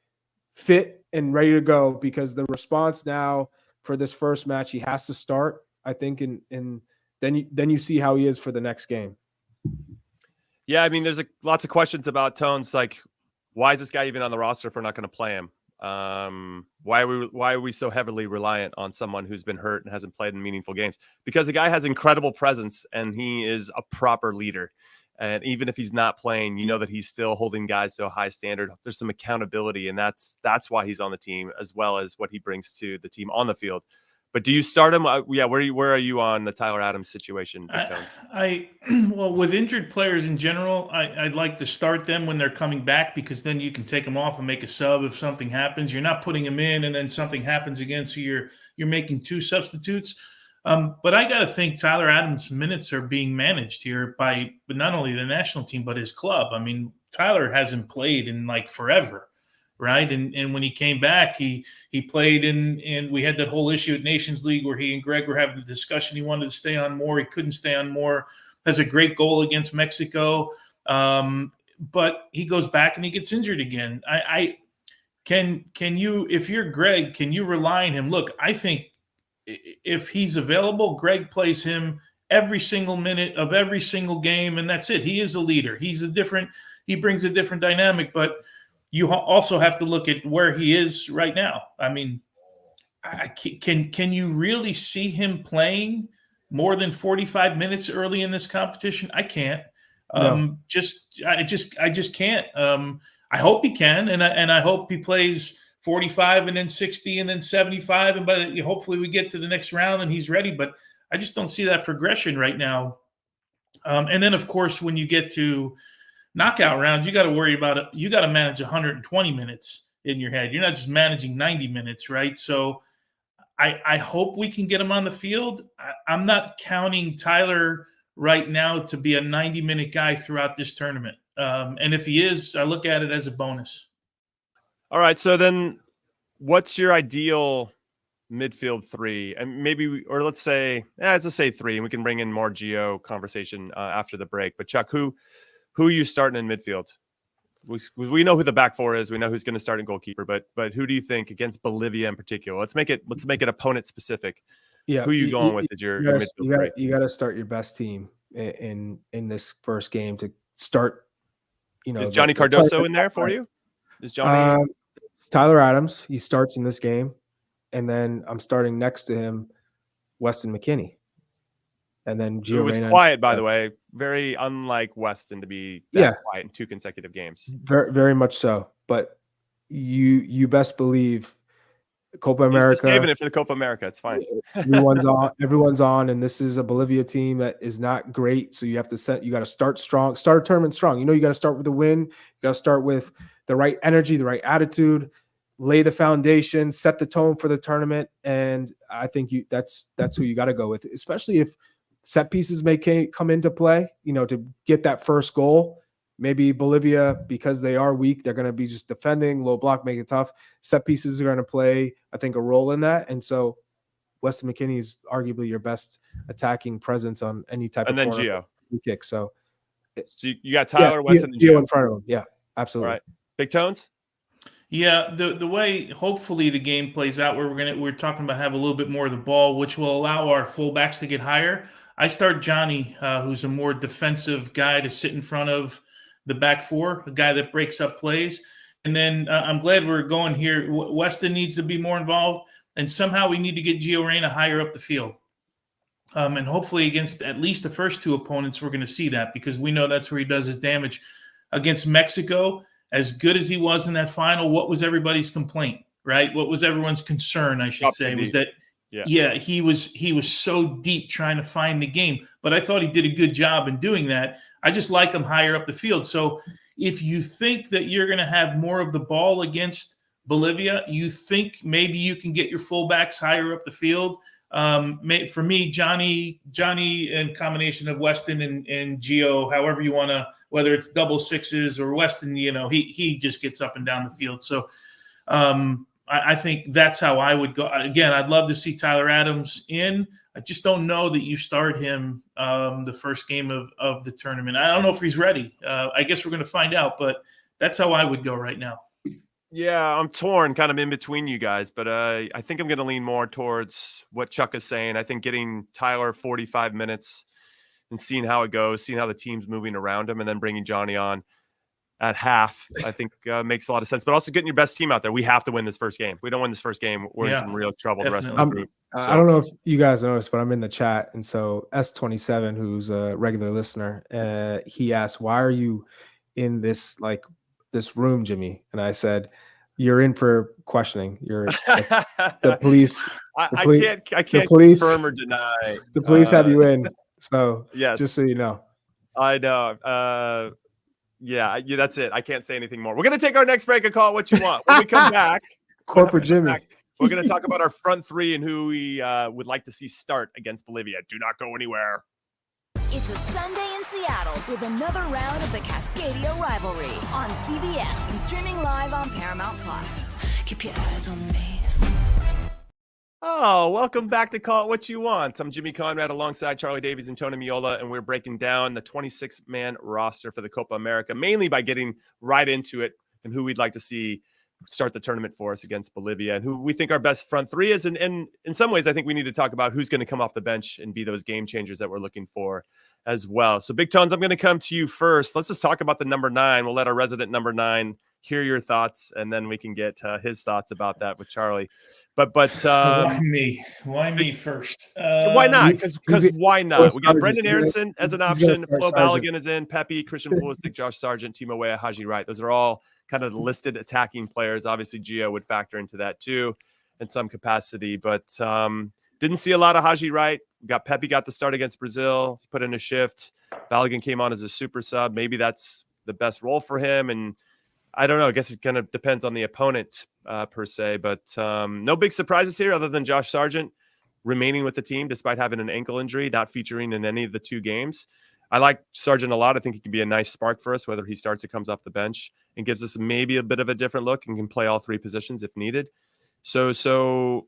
fit and ready to go, because the response now for this first match, he has to start, I think, and then you see how he is for the next game. Yeah, I mean, there's lots of questions about Tones, like, why is this guy even on the roster if we're not going to play him? Why are we so heavily reliant on someone who's been hurt and hasn't played in meaningful games? Because the guy has incredible presence, and he is a proper leader. And even if he's not playing, you know that he's still holding guys to a high standard. There's some accountability, and that's why he's on the team, as well as what he brings to the team on the field. But do you start him? Where are you on the Tyler Adams situation? Well, with injured players in general, I'd like to start them when they're coming back, because then you can take them off and make a sub if something happens. You're not putting them in and then something happens again, so you're making 2 substitutes. But I got to think Tyler Adams' minutes are being managed here by not only the national team but his club. I mean, Tyler hasn't played in like forever. Right. And when he came back, he played and we had that whole issue at Nations League where he and Gregg were having a discussion. He wanted to stay on more. He couldn't stay on more. Has a great goal against Mexico. But he goes back and he gets injured again. Can you, if you're Gregg, can you rely on him? Look, I think if he's available, Gregg plays him every single minute of every single game. And that's it. He is a leader. He brings a different dynamic, but you also have to look at where he is right now. I mean, can you really see him playing more than 45 minutes early in this competition? I can't. No. I just can't. I hope he can, and I hope he plays 45 and then 60 and then 75, and hopefully we get to the next round and he's ready. But I just don't see that progression right now. And then, of course, when you get to knockout rounds, you got to worry about it. You got to manage 120 minutes in your head. You're not just managing 90 minutes, right? So I hope we can get him on the field. I'm not counting Tyler right now to be a 90-minute guy throughout this tournament. And if he is, I look at it as a bonus. All right. So then what's your ideal midfield 3? And let's say 3, and we can bring in more Geo conversation after the break. But Chuck, who are you starting in midfield? We know who the back 4 is. We know who's going to start in goalkeeper. But who do you think against Bolivia in particular? Let's make it opponent specific. Yeah, who are you going with as your midfield 3? You got to start your best team in this first game to start. Is Johnny Cardoso in there for you? Is Johnny? It's Tyler Adams. He starts in this game, and then I'm starting next to him, Weston McKennie. And then Gio was Reyna, quiet, by the way. Very unlike Weston to be that quiet in 2 consecutive games. Very, very much so. But you best believe Copa America. He's saving it for the Copa America. It's fine. Everyone's on, and this is a Bolivia team that is not great. So you got to start strong. Start a tournament strong. You got to start with a win. You got to start with the right energy, the right attitude, lay the foundation, set the tone for the tournament. And I think that's who you got to go with, especially if set pieces may come into play, to get that first goal. Maybe Bolivia, because they are weak, they're going to be just defending, low block, make it tough. Set pieces are going to play, I think, a role in that. And so Weston McKennie is arguably your best attacking presence on any type and of then corner Gio. kick. So you got Tyler, Weston, and Gio Gio in front of him. Yeah, absolutely. All right. Big Tones? Yeah, the way hopefully the game plays out, where we're talking about have a little bit more of the ball, which will allow our fullbacks to get higher. I start Johnny, who's a more defensive guy, to sit in front of the back four, a guy that breaks up plays. And then I'm glad we're going here. Weston needs to be more involved, and somehow we need to get Gio Reyna higher up the field. And hopefully against at least the first two opponents, we're going to see that, because we know that's where he does his damage. Against Mexico, as good as he was in that final, what was everybody's complaint, right? What was everyone's concern, I should say, was that, he was so deep trying to find the game. But I thought he did a good job in doing that. I just like him higher up the field. So if you think that you're going to have more of the ball against Bolivia, you think maybe you can get your fullbacks higher up the field. For me, Johnny in combination of Weston and Gio, however you want to, whether it's double sixes or Weston, he just gets up and down the field. So I think that's how I would go. Again, I'd love to see Tyler Adams in. I just don't know that you start him the first game of the tournament. I don't know if he's ready. I guess we're going to find out, but that's how I would go right now. Yeah, I'm torn, kind of in between you guys, but I think I'm going to lean more towards what Chuck is saying. I think getting Tyler 45 minutes and seeing how it goes, seeing how the team's moving around him, and then bringing Johnny on at half, I think makes a lot of sense. But also getting your best team out there. We have to win this first game. If we don't win this first game, we're in some real trouble the rest of the group. So. I don't know if you guys noticed, but I'm in the chat. And so S27, who's a regular listener, he asked, why are you in this room, Jimmy? And I said, you're in for questioning. You're the police. I can't confirm or deny. The police have you in. So yes, just so you know. I know. Yeah, that's it. I can't say anything more. We're going to take our next break and call it what you want. When we come back, Corporate Jimmy. We're going to talk about our front three and who we would like to see start against Bolivia. Do not go anywhere. It's a Sunday in Seattle with another round of the Cascadia rivalry on CBS and streaming live on Paramount Plus. Keep your eyes on me. Oh, welcome back to Call It What You Want. I'm Jimmy Conrad alongside Charlie Davies and Tony Meola, and we're breaking down the 26-man roster for the Copa America, mainly by getting right into it and who we'd like to see start the tournament for us against Bolivia and who we think our best front three is. And in some ways, I think we need to talk about who's going to come off the bench and be those game changers that we're looking for as well. So Big Tones, I'm going to come to you first. Let's just talk about the number 9. We'll let our resident number 9 hear your thoughts, and then we can get his thoughts about that with Charlie. But why me? Why me first? Why not? Because why not? We got Brendan Aronson as an option. Flo Balogun is in. Pepe, Christian Pulisic, Josh Sargent, Timo Weah, Haji Wright. Those are all kind of the listed attacking players. Obviously, Gio would factor into that too in some capacity. But didn't see a lot of Haji Wright. Pepe got the start against Brazil. He put in a shift. Balogun came on as a super sub. Maybe that's the best role for him. And I don't know. I guess it kind of depends on the opponent per se. But no big surprises here other than Josh Sargent remaining with the team despite having an ankle injury, not featuring in any of the 2 games. I like Sargent a lot. I think he can be a nice spark for us, whether he starts or comes off the bench, and gives us maybe a bit of a different look and can play all 3 positions if needed. So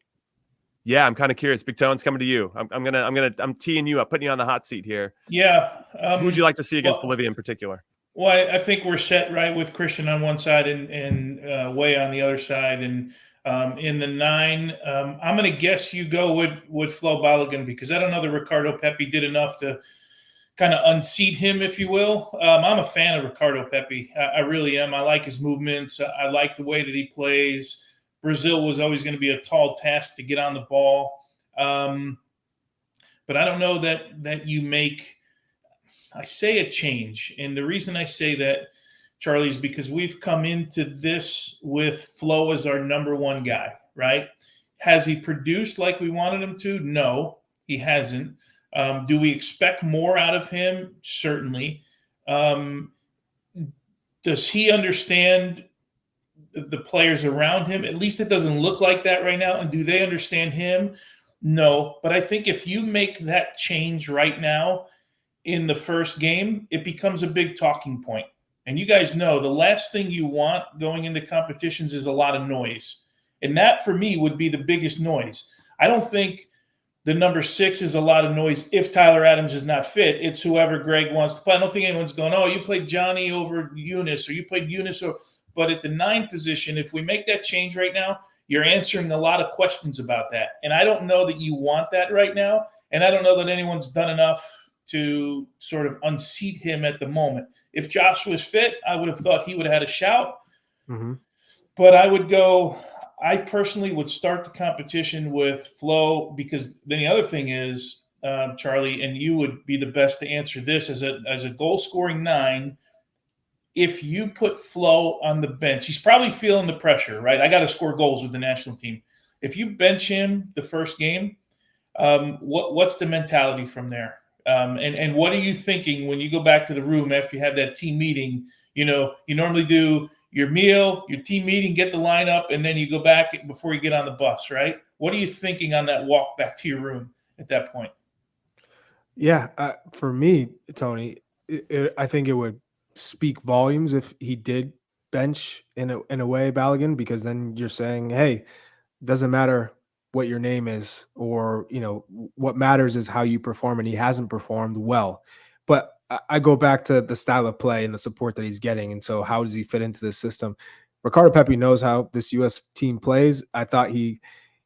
yeah, I'm kind of curious. Big Tone's coming to you. I'm teeing you up, putting you on the hot seat here. Yeah. Who would you like to see against Bolivia in particular? Well, I think we're set right with Christian on one side and Way on the other side. And in the 9, I'm going to guess you go with Flo Balogun, because I don't know that Ricardo Pepi did enough to kind of unseat him, if you will. I'm a fan of Ricardo Pepi. I really am. I like his movements. I like the way that he plays. Brazil was always going to be a tall task to get on the ball. But I don't know that you make – I say a change. And the reason I say that, Charlie, is because we've come into this with Flo as our number 1 guy, right? Has he produced like we wanted him to? No, he hasn't. Do we expect more out of him? Certainly. Does he understand the players around him? At least it doesn't look like that right now. And do they understand him? No, but I think if you make that change right now in the first game, it becomes a big talking point. And you guys know the last thing you want going into competitions is a lot of noise. And that, for me, would be the biggest noise. I don't think the number 6 is a lot of noise if Tyler Adams is not fit. It's whoever Gregg wants to play. I don't think anyone's going, oh, you played Johnny over Eunice, or you played Eunice. But at the 9 position, if we make that change right now, you're answering a lot of questions about that. And I don't know that you want that right now. And I don't know that anyone's done enough to sort of unseat him at the moment. If Josh was fit, I would have thought he would have had a shout. Mm-hmm. But I personally would start the competition with Flo, because then the other thing is, Charlie, and you would be the best to answer this as a goal-scoring 9. If you put Flo on the bench, he's probably feeling the pressure, right? I got to score goals with the national team. If you bench him the first game, what's the mentality from there? And what are you thinking when you go back to the room after you have that team meeting? You normally do your meal, your team meeting, get the lineup, and then you go back before you get on the bus, right? What are you thinking on that walk back to your room at that point? Yeah, for me, Tony, I think it would speak volumes if he did bench in a way Balogun, because then you're saying, hey, doesn't matter what your name is, or what matters is how you perform, and he hasn't performed well. But I go back to the style of play and the support that he's getting, and so how does he fit into the system? Ricardo Pepi knows how this U.S. team plays. I thought he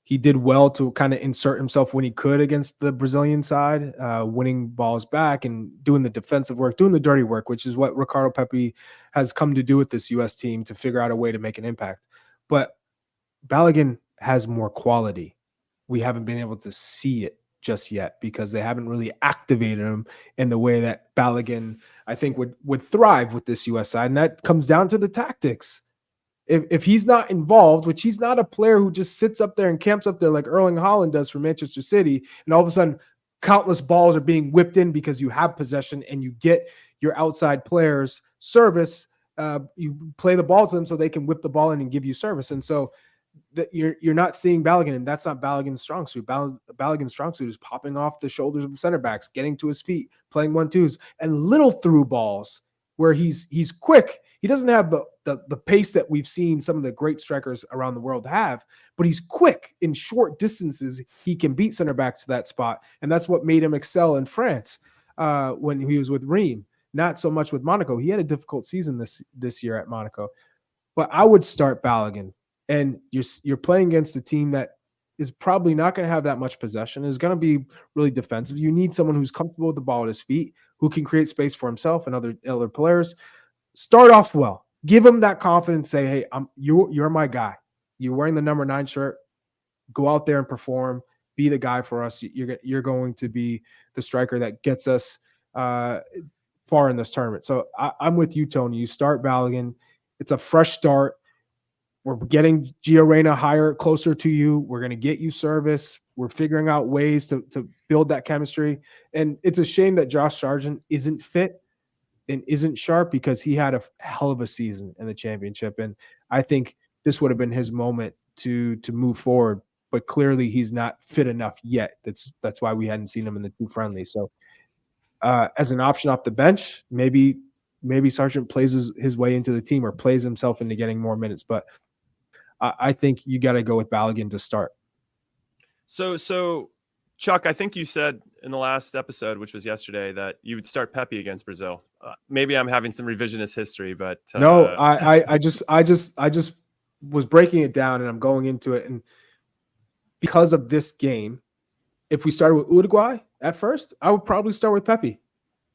did well to kind of insert himself when he could against the Brazilian side, winning balls back and doing the defensive work, doing the dirty work, which is what Ricardo Pepi has come to do with this U.S. team, to figure out a way to make an impact. But Balogun has more quality. We haven't been able to see it just yet because they haven't really activated him in the way that Balogun, I think, would thrive with this U.S. side. And that comes down to the tactics. If he's not involved, which he's not a player who just sits up there and camps up there like Erling Haaland does for Manchester City, and all of a sudden countless balls are being whipped in because you have possession and you get your outside players service, you play the ball to them so they can whip the ball in and give you service. And so that you're not seeing Balogun, and that's not Balogun's strong suit. Balogun's strong suit is popping off the shoulders of the center backs, getting to his feet, playing 1-2s, and little through balls where he's quick. He doesn't have the pace that we've seen some of the great strikers around the world have, but he's quick in short distances. He can beat center backs to that spot, and that's what made him excel in France when he was with Reims. Not so much with Monaco. He had a difficult season this year at Monaco, but I would start Balogun. And you're playing against a team that is probably not going to have that much possession, is going to be really defensive. You need someone who's comfortable with the ball at his feet, who can create space for himself and other players. Start off well. Give him that confidence. Say, hey, you're my guy. You're wearing the number 9 shirt. Go out there and perform. Be the guy for us. You're going to be the striker that gets us far in this tournament. So I'm with you, Tony. You start Balogun. It's a fresh start. We're getting Gio Reyna closer to you. We're going to get you service. We're figuring out ways to build that chemistry. And it's a shame that Josh Sargent isn't fit and isn't sharp, because he had a hell of a season in the championship. And I think this would have been his moment to move forward. But clearly he's not fit enough yet. That's why we hadn't seen him in the 2 friendlies. So as an option off the bench, maybe Sargent plays his way into the team, or plays himself into getting more minutes. But I think you got to go with Balogun to start. So Chuck, I think you said in the last episode, which was yesterday, that you would start Pepi against Brazil. Maybe I'm having some revisionist history, but no, I just was breaking it down, and I'm going into it. And because of this game, if we started with Uruguay at first, I would probably start with Pepi,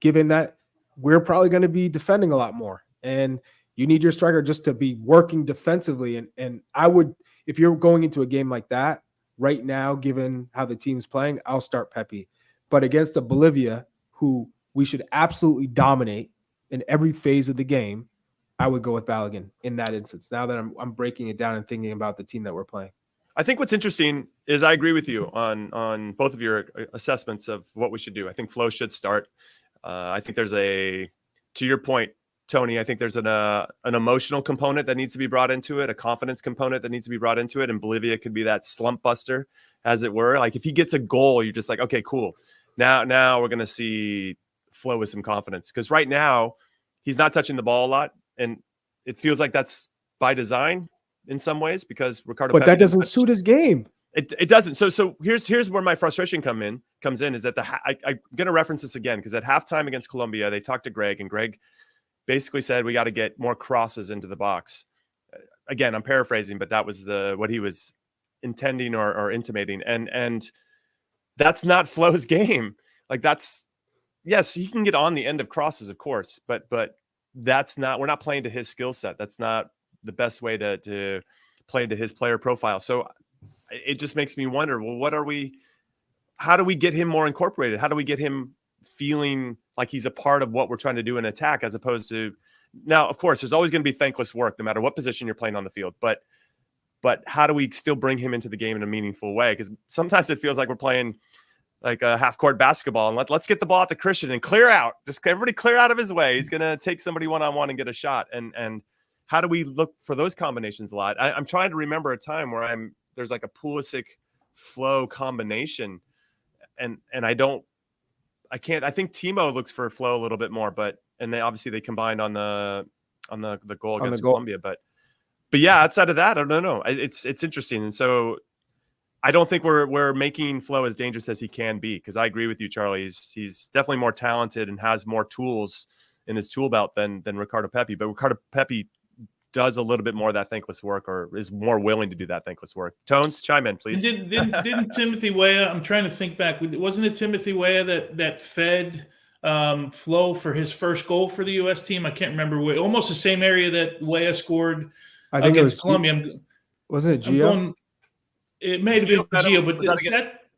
given that we're probably going to be defending a lot more. And you need your striker just to be working defensively. And I would, if you're going into a game like that right now, given how the team's playing, I'll start Pepi. But against a Bolivia, who we should absolutely dominate in every phase of the game, I would go with Balogun in that instance. Now that I'm breaking it down and thinking about the team that we're playing. I think what's interesting is I agree with you on both of your assessments of what we should do. I think Flo should start. I think there's to your point, Tony. I think there's an emotional component that needs to be brought into it, a confidence component that needs to be brought into it. And Bolivia could be that slump buster, as it were. Like if he gets a goal, you're just like, okay, cool. Now we're going to see Flo with some confidence. Because right now he's not touching the ball a lot. And it feels like that's by design in some ways because Ricardo. But that doesn't suit his game. It doesn't. So here's where my frustration comes in is that I'm going to reference this again because at halftime against Colombia, they talked to Gregg and Gregg basically said we got to get more crosses into the box. Again, I'm paraphrasing, but that was what he was intending or intimating, and that's not Flo's game. Like yes, he can get on the end of crosses, of course, but that's not. We're not playing to his skill set. That's not the best way to play to his player profile. So it just makes me wonder, well, how do we get him more incorporated? How do we get him feeling like he's a part of what we're trying to do in attack as opposed to now, of course, there's always going to be thankless work no matter what position you're playing on the field. But how do we still bring him into the game in a meaningful way? Because sometimes it feels like we're playing like a half-court basketball and let's get the ball out to Christian and clear out. Just everybody clear out of his way. He's going to take somebody one-on-one and get a shot. And how do we look for those combinations a lot? I'm trying to remember a time where there's like a Pulisic Flo combination, and I can't. I think Timo looks for Flo a little bit more, and they combined on the goal against Colombia, but yeah, outside of that, I don't know. It's interesting, and so I don't think we're making Flo as dangerous as he can be because I agree with you, Charlie. He's definitely more talented and has more tools in his tool belt than Ricardo Pepi, but Ricardo Pepi does a little bit more of that thankless work or is more willing to do that thankless work. Tones, chime in, please. Didn't Timothy Weah, I'm trying to think back, wasn't it Timothy Weah that fed Flo for his first goal for the U.S. team? I can't remember. Almost the same area that Weah scored against Colombia. Wasn't it Gio? It may have been Gio, but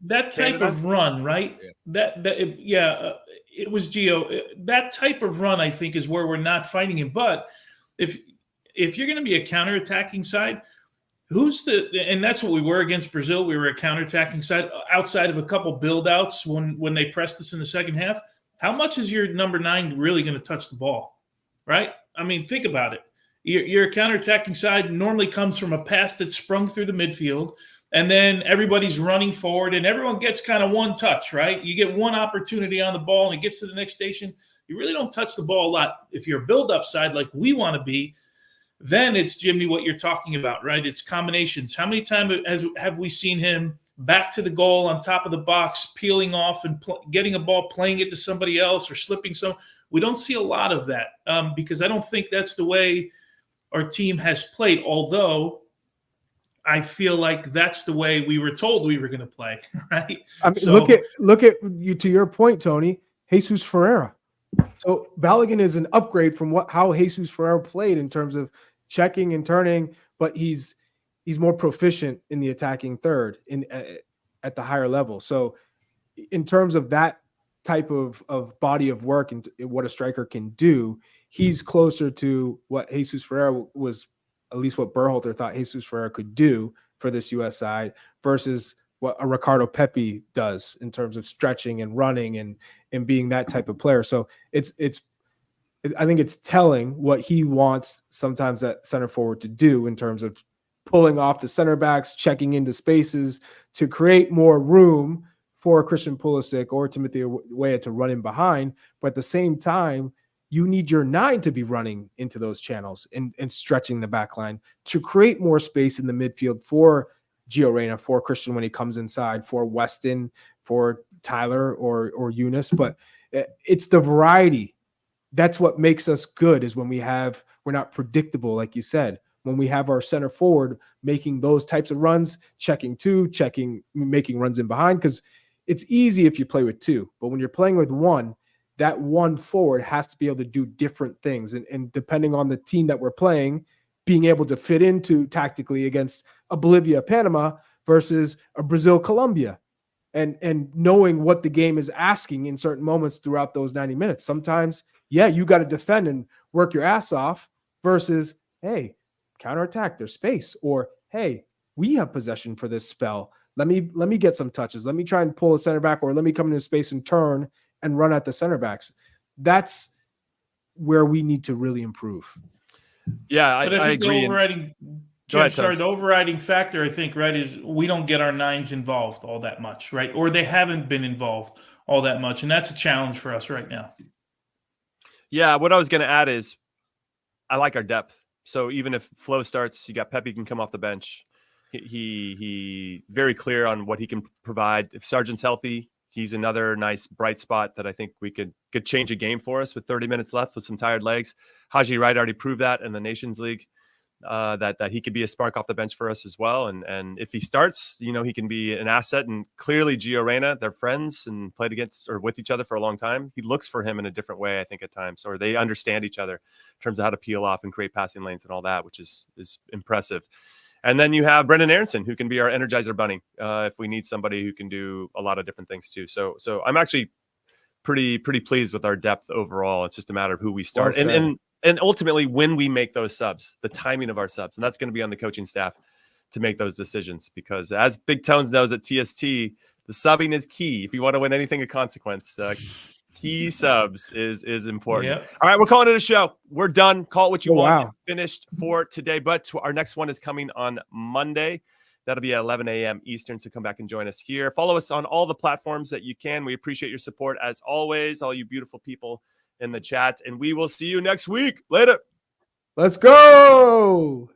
that type of run, right? Yeah. It was Gio. That type of run, I think, is where we're not fighting him. But if you're going to be a counterattacking side, and that's what we were against Brazil. We were a counterattacking side outside of a couple build-outs when they pressed us in the second half. How much is your number 9 really going to touch the ball, right? I mean, think about it. Your counterattacking side normally comes from a pass that's sprung through the midfield, and then everybody's running forward, and everyone gets kind of one touch, right? You get one opportunity on the ball, and it gets to the next station. You really don't touch the ball a lot. If you're a build-up side like we want to be, then it's, Jimmy, what you're talking about, right? It's combinations. How many times have we seen him back to the goal on top of the box, peeling off and getting a ball, playing it to somebody else or slipping some? We don't see a lot of that because I don't think that's the way our team has played, although I feel like that's the way we were told we were going to play, right? I mean, look at you, to your point, Tony, Jesus Ferreira. So Balogun is an upgrade from how Jesus Ferreira played in terms of checking and turning, but he's more proficient in the attacking third at the higher level. So in terms of that type of body of work and what a striker can do, he's closer to what Jesus Ferreira was, at least what Berhalter thought Jesus Ferreira could do for this U.S. side versus what a Ricardo Pepi does in terms of stretching and running and being that type of player. So I think it's telling what he wants sometimes that center forward to do in terms of pulling off the center backs, checking into spaces to create more room for Christian Pulisic or Timothy Weah to run in behind. But at the same time, you need your 9 to be running into those channels and stretching the back line to create more space in the midfield for Gio Reyna, for Christian when he comes inside, for Weston, for Tyler or Eunice. But it's the variety. That's what makes us good, is when we're not predictable, like you said. When we have our center forward making those types of runs, making runs in behind, because it's easy if you play with 2. But when you're playing with 1, that one forward has to be able to do different things. And depending on the team that we're playing, being able to fit into tactically against a Bolivia, Panama versus a Brazil, Colombia, and knowing what the game is asking in certain moments throughout those 90 minutes. Sometimes, yeah, you got to defend and work your ass off versus, hey, counterattack, there's space, or hey, we have possession for this spell. Let me get some touches. Let me try and pull a center back, or let me come into space and turn and run at the center backs. That's where we need to really improve. Yeah, But I think agree. the overriding, Go ahead, Sorry, Toast. the overriding factor, I think, right, is we don't get our nines involved all that much, right? Or they haven't been involved all that much. And that's a challenge for us right now. Yeah, what I was going to add is I like our depth. So even if Flo starts, you got Pepe can come off the bench. He very clear on what he can provide. If Sargent's healthy, he's another nice bright spot that I think we could change a game for us with 30 minutes left with some tired legs. Haji Wright already proved that in the Nations League, that he could be a spark off the bench for us as well. And if he starts, he can be an asset. And clearly Gio Reyna, they're friends and played against or with each other for a long time. He looks for him in a different way, I think, at times, or they understand each other in terms of how to peel off and create passing lanes and all that, which is impressive. And then you have Brendan Aronson, who can be our Energizer Bunny if we need somebody who can do a lot of different things too. So I'm actually pretty pleased with our depth overall. It's just a matter of who we start and ultimately when we make those subs, the timing of our subs, and that's going to be on the coaching staff to make those decisions. Because as Big Tones knows at TST, the subbing is key if you want to win anything of consequence. Key subs is important. Yep. All right, we're calling it a show. We're done. Call it what you want. Wow. It's finished for today, but our next one is coming on Monday. That'll be at 11 a.m. Eastern, so come back and join us here. Follow us on all the platforms that you can. We appreciate your support, as always, all you beautiful people in the chat, and we will see you next week. Later. Let's go.